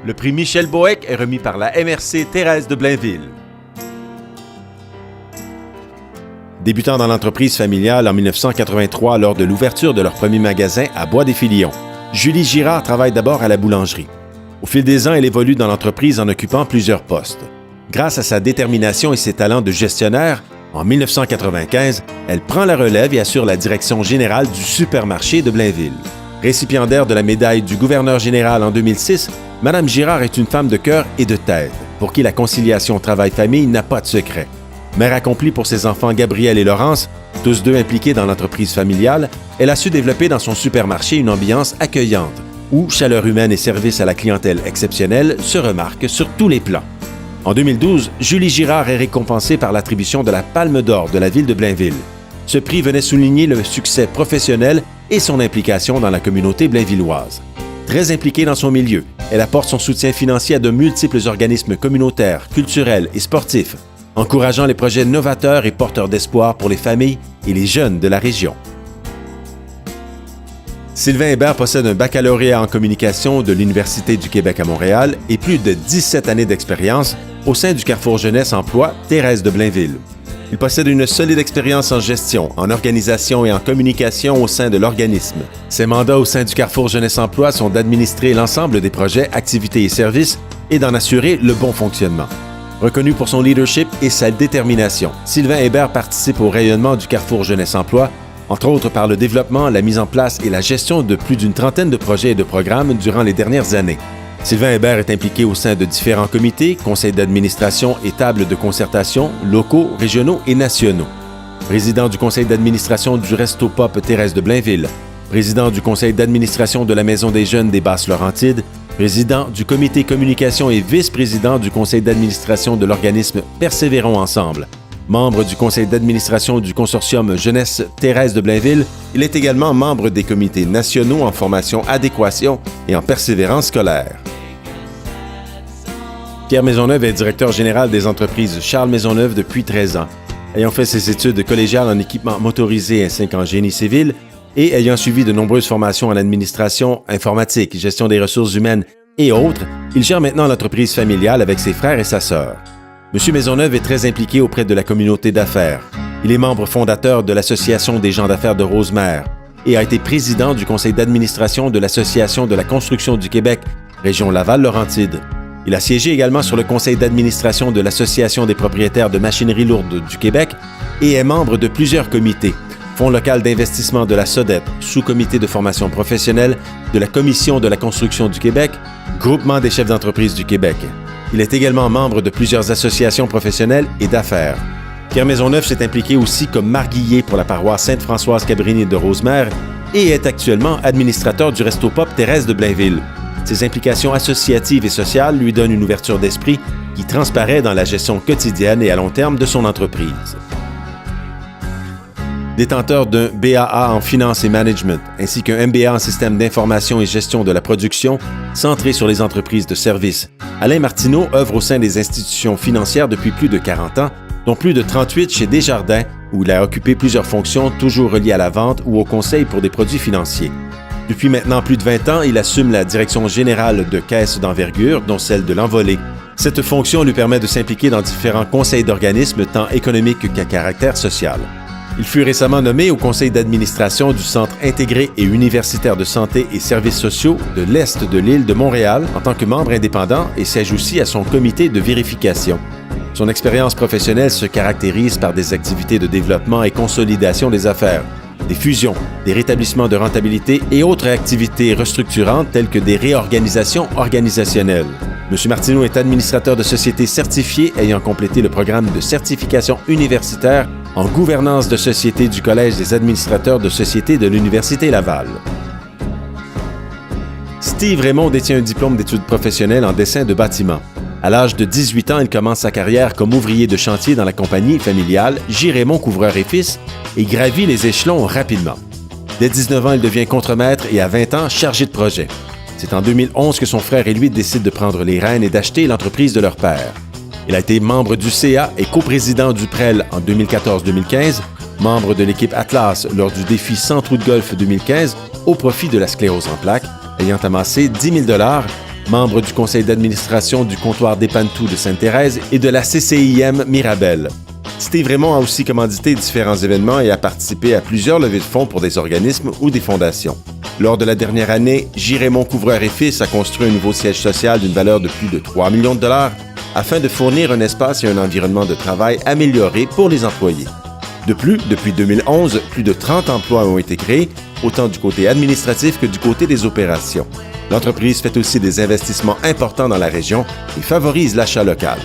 Le prix Michel Boeck est remis par la MRC Thérèse de Blainville. Débutant dans l'entreprise familiale en 1983 lors de l'ouverture de leur premier magasin à Bois-des-Filions, Julie Girard travaille d'abord à la boulangerie. Au fil des ans, elle évolue dans l'entreprise en occupant plusieurs postes. Grâce à sa détermination et ses talents de gestionnaire, en 1995, elle prend la relève et assure la direction générale du supermarché de Blainville. Récipiendaire de la médaille du gouverneur général en 2006, Mme Girard est une femme de cœur et de tête, pour qui la conciliation travail-famille n'a pas de secret. Mère accomplie pour ses enfants Gabriel et Laurence, tous deux impliqués dans l'entreprise familiale, elle a su développer dans son supermarché une ambiance accueillante, où chaleur humaine et service à la clientèle exceptionnelle se remarquent sur tous les plans. En 2012, Julie Girard est récompensée par l'attribution de la Palme d'Or de la ville de Blainville. Ce prix venait souligner le succès professionnel et son implication dans la communauté blainvilloise. Très impliquée dans son milieu, elle apporte son soutien financier à de multiples organismes communautaires, culturels et sportifs, encourageant les projets novateurs et porteurs d'espoir pour les familles et les jeunes de la région. Sylvain Hébert possède un baccalauréat en communication de l'Université du Québec à Montréal et plus de 17 années d'expérience au sein du Carrefour Jeunesse Emploi Thérèse de Blainville. Il possède une solide expérience en gestion, en organisation et en communication au sein de l'organisme. Ses mandats au sein du Carrefour Jeunesse Emploi sont d'administrer l'ensemble des projets, activités et services et d'en assurer le bon fonctionnement. Reconnu pour son leadership et sa détermination, Sylvain Hébert participe au rayonnement du Carrefour Jeunesse Emploi, entre autres par le développement, la mise en place et la gestion de plus d'une trentaine de projets et de programmes durant les dernières années. Sylvain Hébert est impliqué au sein de différents comités, conseils d'administration et tables de concertation, locaux, régionaux et nationaux. Président du conseil d'administration du Resto Pop Thérèse de Blainville, président du conseil d'administration de la Maison des Jeunes des Basses-Laurentides, président du comité communication et vice-président du conseil d'administration de l'organisme Persévérons Ensemble. Membre du conseil d'administration du consortium Jeunesse Thérèse de Blainville, il est également membre des comités nationaux en formation adéquation et en persévérance scolaire. Pierre Maisonneuve est directeur général des entreprises Charles Maisonneuve depuis 13 ans. Ayant fait ses études collégiales en équipement motorisé ainsi qu'en génie civil et ayant suivi de nombreuses formations en administration, informatique, gestion des ressources humaines et autres, il gère maintenant l'entreprise familiale avec ses frères et sa sœur. M. Maisonneuve est très impliqué auprès de la communauté d'affaires. Il est membre fondateur de l'Association des gens d'affaires de Rosemère et a été président du conseil d'administration de l'Association de la construction du Québec, région Laval-Laurentide. Il a siégé également sur le conseil d'administration de l'Association des propriétaires de machinerie lourde du Québec et est membre de plusieurs comités. Fonds local d'investissement de la SODEP, sous-comité de formation professionnelle de la Commission de la construction du Québec, Groupement des chefs d'entreprise du Québec. Il est également membre de plusieurs associations professionnelles et d'affaires. Pierre Maisonneuve s'est impliqué aussi comme marguillier pour la paroisse Sainte-Françoise-Cabrini de Rosemère et est actuellement administrateur du Resto Pop Thérèse de Blainville. Ses implications associatives et sociales lui donnent une ouverture d'esprit qui transparaît dans la gestion quotidienne et à long terme de son entreprise. Détenteur d'un BAA en finance et management, ainsi qu'un MBA en système d'information et gestion de la production, centré sur les entreprises de services, Alain Martineau œuvre au sein des institutions financières depuis plus de 40 ans, dont plus de 38 chez Desjardins, où il a occupé plusieurs fonctions toujours reliées à la vente ou au conseil pour des produits financiers. Depuis maintenant plus de 20 ans, il assume la direction générale de caisses d'envergure, dont celle de l'Envolée. Cette fonction lui permet de s'impliquer dans différents conseils d'organismes tant économiques qu'à caractère social. Il fut récemment nommé au conseil d'administration du Centre intégré et universitaire de santé et services sociaux de l'Est de l'île de Montréal en tant que membre indépendant et siège aussi à son comité de vérification. Son expérience professionnelle se caractérise par des activités de développement et consolidation des affaires, des fusions, des rétablissements de rentabilité et autres activités restructurantes telles que des réorganisations organisationnelles. M. Martineau est administrateur de sociétés certifiées ayant complété le programme de certification universitaire en gouvernance de société du Collège des administrateurs de sociétés de l'Université Laval. Steve Raymond détient un diplôme d'études professionnelles en dessin de bâtiment. À l'âge de 18 ans, il commence sa carrière comme ouvrier de chantier dans la compagnie familiale J. Raymond Couvreur et Fils et gravit les échelons rapidement. Dès 19 ans, il devient contremaître et à 20 ans, chargé de projet. C'est en 2011 que son frère et lui décident de prendre les rênes et d'acheter l'entreprise de leur père. Il a été membre du CA et coprésident du PREL en 2014-2015, membre de l'équipe Atlas lors du défi 100 trous de golf 2015 au profit de la sclérose en plaques, ayant amassé 10 000 $, membre du conseil d'administration du comptoir d'Épantou de Sainte-Thérèse et de la CCIM Mirabel. Steve Raymond a aussi commandité différents événements et a participé à plusieurs levées de fonds pour des organismes ou des fondations. Lors de la dernière année, J. Raymond Couvreur et Fils a construit un nouveau siège social d'une valeur de plus de 3 millions de dollars afin de fournir un espace et un environnement de travail amélioré pour les employés. De plus, depuis 2011, plus de 30 emplois ont été créés, autant du côté administratif que du côté des opérations. L'entreprise fait aussi des investissements importants dans la région et favorise l'achat local.